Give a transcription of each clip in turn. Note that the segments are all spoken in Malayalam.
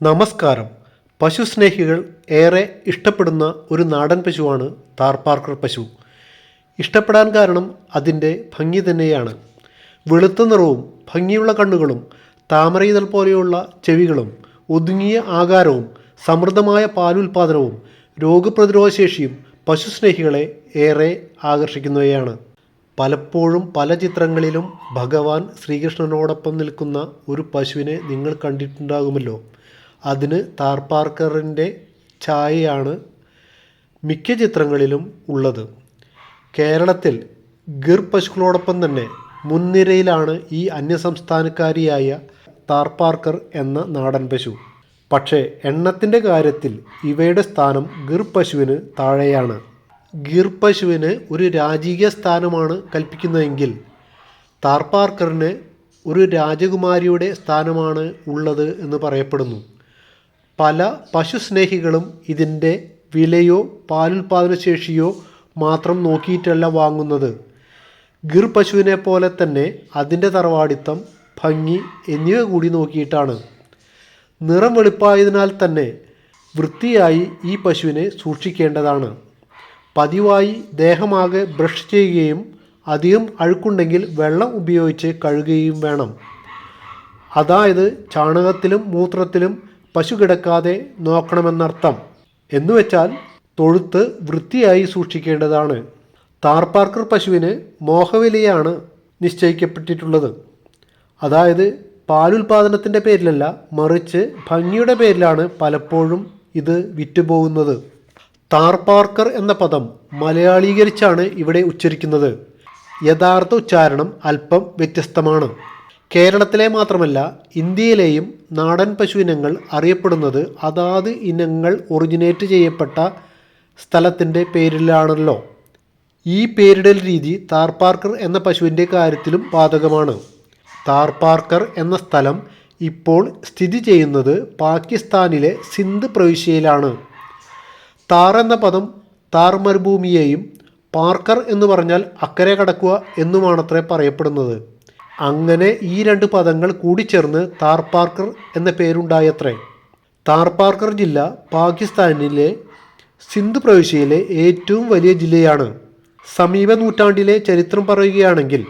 നമസ്കാരം. പശുസ്നേഹികൾ ഏറെ ഇഷ്ടപ്പെടുന്ന ഒരു നാടൻ പശുവാണ് താർപാർക്കർ പശു. ഇഷ്ടപ്പെടാൻ കാരണം അതിൻ്റെ ഭംഗി തന്നെയാണ്. വെളുത്ത നിറവും ഭംഗിയുള്ള കണ്ണുകളും താമരയിതൾ പോലെയുള്ള ചെവികളും ഒതുങ്ങിയ ആകാരവും സമൃദ്ധമായ പാലുൽപാദനവും രോഗപ്രതിരോധശേഷിയും പശുസ്നേഹികളെ ഏറെ ആകർഷിക്കുന്നവയാണ്. പലപ്പോഴും പല ചിത്രങ്ങളിലും ഭഗവാൻ ശ്രീകൃഷ്ണനോടൊപ്പം നിൽക്കുന്ന ഒരു പശുവിനെ നിങ്ങൾ കണ്ടിട്ടുണ്ടാകുമല്ലോ. അതിന് താർപാർക്കറിൻ്റെ ഛായയാണ് മിക്ക ചിത്രങ്ങളിലും ഉള്ളത്. കേരളത്തിൽ ഗിർ പശുക്കളോടൊപ്പം തന്നെ മുൻനിരയിലാണ് ഈ അന്യസംസ്ഥാനക്കാരിയായ താർപാർക്കർ എന്ന നാടൻ പശു. പക്ഷേ എണ്ണത്തിൻ്റെ കാര്യത്തിൽ ഇവയുടെ സ്ഥാനം ഗിർ പശുവിന് താഴെയാണ്. ഗിർ പശുവിന് ഒരു രാജകീയ സ്ഥാനമാണ് കൽപ്പിക്കുന്നതെങ്കിൽ താർപാർക്കറിന് ഒരു രാജകുമാരിയുടെ സ്ഥാനമാണ് ഉള്ളത് എന്ന് പറയപ്പെടുന്നു. പല പശുസ്നേഹികളും ഇതിൻ്റെ വിലയോ പാലുൽപാദനശേഷിയോ മാത്രം നോക്കിയിട്ടല്ല വാങ്ങുന്നത്. ഗിർ പശുവിനെ പോലെ തന്നെ അതിൻ്റെ തറവാടിത്തം, ഭംഗി എന്നിവ കൂടി നോക്കിയിട്ടാണ്. നിറം വെളുപ്പായതിനാൽ തന്നെ വൃത്തിയായി ഈ പശുവിനെ സൂക്ഷിക്കേണ്ടതാണ്. പതിവായി ദേഹമാകെ ബ്രഷ് ചെയ്യുകയും അധികം അഴുക്കുണ്ടെങ്കിൽ വെള്ളം ഉപയോഗിച്ച് കഴുകുകയും വേണം. അതായത് ചാണകത്തിലും മൂത്രത്തിലും പശു കിടക്കാതെ നോക്കണമെന്നർത്ഥം. എന്നുവെച്ചാൽ തൊഴുത്ത് വൃത്തിയായി സൂക്ഷിക്കേണ്ടതാണ്. താർപാർക്കർ പശുവിന് മോഹവിലയാണ് നിശ്ചയിക്കപ്പെട്ടിട്ടുള്ളത്. അതായത് പാലുൽപാദനത്തിൻ്റെ പേരിലല്ല, മറിച്ച് ഭംഗിയുടെ പേരിലാണ് പലപ്പോഴും ഇത് വിറ്റുപോകുന്നത്. താർപാർക്കർ എന്ന പദം മലയാളീകരിച്ചാണ് ഇവിടെ ഉച്ചരിക്കുന്നത്. യഥാർത്ഥ ഉച്ചാരണം അല്പം വ്യത്യസ്തമാണ്. കേരളത്തിലെ മാത്രമല്ല ഇന്ത്യയിലെയും നാടൻ പശു ഇനങ്ങൾ അറിയപ്പെടുന്നത് അതാത് ഇനങ്ങൾ ഒറിജിനേറ്റ് ചെയ്യപ്പെട്ട സ്ഥലത്തിൻ്റെ പേരിലാണല്ലോ. ഈ പേരിടൽ രീതി താർപാർക്കർ എന്ന പശുവിൻ്റെ കാര്യത്തിലും ബാധകമാണ്. താർപാർക്കർ എന്ന സ്ഥലം ഇപ്പോൾ സ്ഥിതി ചെയ്യുന്നത് പാകിസ്ഥാനിലെ സിന്ധ് പ്രവിശ്യയിലാണ്. താർ എന്ന പദം താർ മരുഭൂമിയെയും പാർക്കർ എന്ന് പറഞ്ഞാൽ അക്കരെ കടക്കുക എന്നുമാണത്രേ പറയപ്പെടുന്നത്. അങ്ങനെ ഈ രണ്ട് പദങ്ങൾ കൂടിച്ചേർന്ന് താർപാർക്കർ എന്ന പേരുണ്ടായത്രേ. താർപാർക്കർ ജില്ല പാകിസ്ഥാനിലെ സിന്ധ് പ്രവിശ്യയിലെ ഏറ്റവും വലിയ ജില്ലയാണ്. സമീപ നൂറ്റാണ്ടിലെ ചരിത്രം പറയുകയാണെങ്കിൽ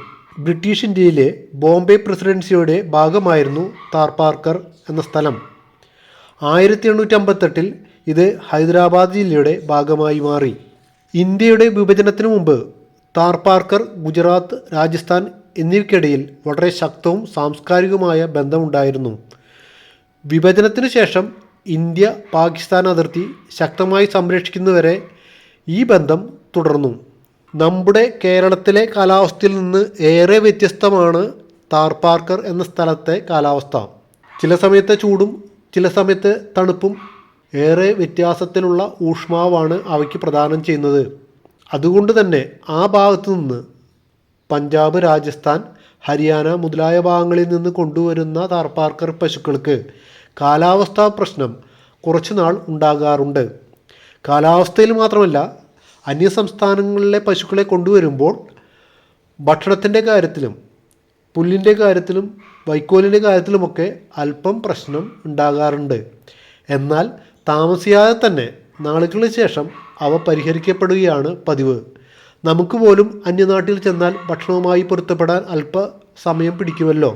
ബ്രിട്ടീഷ് ഇന്ത്യയിലെ ബോംബെ പ്രസിഡൻസിയുടെ ഭാഗമായിരുന്നു താർപാർക്കർ എന്ന സ്ഥലം. 1858 ഇത് ഹൈദരാബാദ് ജില്ലയുടെ ഭാഗമായി മാറി. ഇന്ത്യയുടെ വിഭജനത്തിനു മുമ്പ് താർപാർക്കർ ഗുജറാത്ത്, രാജസ്ഥാൻ എന്നിവയ്ക്കിടയിൽ വളരെ ശക്തവും സാംസ്കാരികവുമായ ബന്ധമുണ്ടായിരുന്നു. വിഭജനത്തിനു ശേഷം ഇന്ത്യ പാകിസ്ഥാൻ അതിർത്തി ശക്തമായി സംരക്ഷിക്കുന്നവരെ ഈ ബന്ധം തുടർന്നു. നമ്മുടെ കേരളത്തിലെ കാലാവസ്ഥയിൽ നിന്ന് ഏറെ വ്യത്യസ്തമാണ് താർപാർക്കർ എന്ന സ്ഥലത്തെ കാലാവസ്ഥ. ചില സമയത്തെ ചൂടും ചില സമയത്ത് തണുപ്പും ഏറെ വ്യത്യാസത്തിലുള്ള ഊഷ്മാവാണ് അവയ്ക്ക് പ്രദാനം ചെയ്യുന്നത്. അതുകൊണ്ട് തന്നെ ആ ഭാഗത്തു നിന്ന് പഞ്ചാബ്, രാജസ്ഥാൻ, ഹരിയാന മുതലായ ഭാഗങ്ങളിൽ നിന്ന് കൊണ്ടുവരുന്ന താർപാർക്കർ പശുക്കൾക്ക് കാലാവസ്ഥാ പ്രശ്നം കുറച്ചു നാൾ ഉണ്ടാകാറുണ്ട്. കാലാവസ്ഥയിൽ മാത്രമല്ല, അന്യസംസ്ഥാനങ്ങളിലെ പശുക്കളെ കൊണ്ടുവരുമ്പോൾ ഭക്ഷണത്തിൻ്റെ കാര്യത്തിലും പുല്ലിൻ്റെ കാര്യത്തിലും വൈക്കോലിൻ്റെ കാര്യത്തിലുമൊക്കെ അല്പം പ്രശ്നം ഉണ്ടാകാറുണ്ട്. എന്നാൽ താമസിയാതെ തന്നെ നാളുകൾക്ക് ശേഷം അവ പരിഹരിക്കപ്പെടുകയാണ് പതിവ്. നമുക്ക് പോലും അന്യനാട്ടിൽ ചെന്നാൽ ഭക്ഷണവുമായി പൊരുത്തപ്പെടാൻ അല്പ സമയം പിടിക്കുമല്ലോ.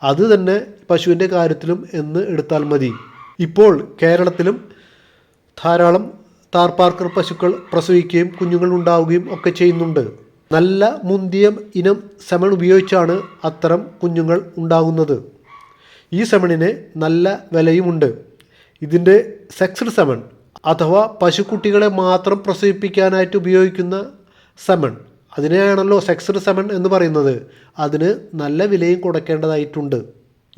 അത് തന്നെ പശുവിൻ്റെ കാര്യത്തിലും എന്ന് എടുത്താൽ മതി. ഇപ്പോൾ കേരളത്തിലും ധാരാളം താർപാർക്കർ പശുക്കൾ പ്രസവിക്കുകയും കുഞ്ഞുങ്ങൾ ഉണ്ടാവുകയും ഒക്കെ ചെയ്യുന്നുണ്ട്. നല്ല മുന്തിയ ഇനം സെമൺ ഉപയോഗിച്ചാണ് അത്തരം കുഞ്ഞുങ്ങൾ ഉണ്ടാകുന്നത്. ഈ സെമണിന് നല്ല വിലയുമുണ്ട്. ഇതിൻ്റെ സെക്സ്ഡ് സെമൺ അഥവാ പശുക്കുട്ടികളെ മാത്രം പ്രസവിപ്പിക്കാനായിട്ട് ഉപയോഗിക്കുന്ന സെമൺ, അതിനെയാണല്ലോ സെക്സ്ഡ് സെമൺ എന്ന് പറയുന്നത്. അതിന് നല്ല വിലയും കൊടുക്കേണ്ടതായിട്ടുണ്ട്.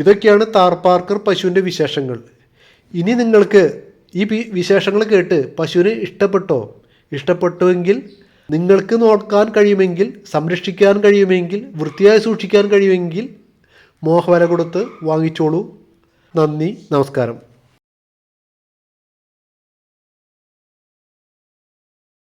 ഇതൊക്കെയാണ് താർപാർക്കർ പശുവിൻ്റെ വിശേഷങ്ങൾ. ഇനി നിങ്ങൾക്ക് ഈ വിശേഷങ്ങൾ കേട്ട് പശുവിനെ ഇഷ്ടപ്പെട്ടുവെങ്കിൽ നിങ്ങൾക്ക് നോക്കാൻ കഴിയുമെങ്കിൽ, സംരക്ഷിക്കാൻ കഴിയുമെങ്കിൽ, വൃത്തിയായി സൂക്ഷിക്കാൻ കഴിയുമെങ്കിൽ മോഹവില കൊടുത്ത് വാങ്ങിച്ചോളൂ. നന്ദി, നമസ്കാരം.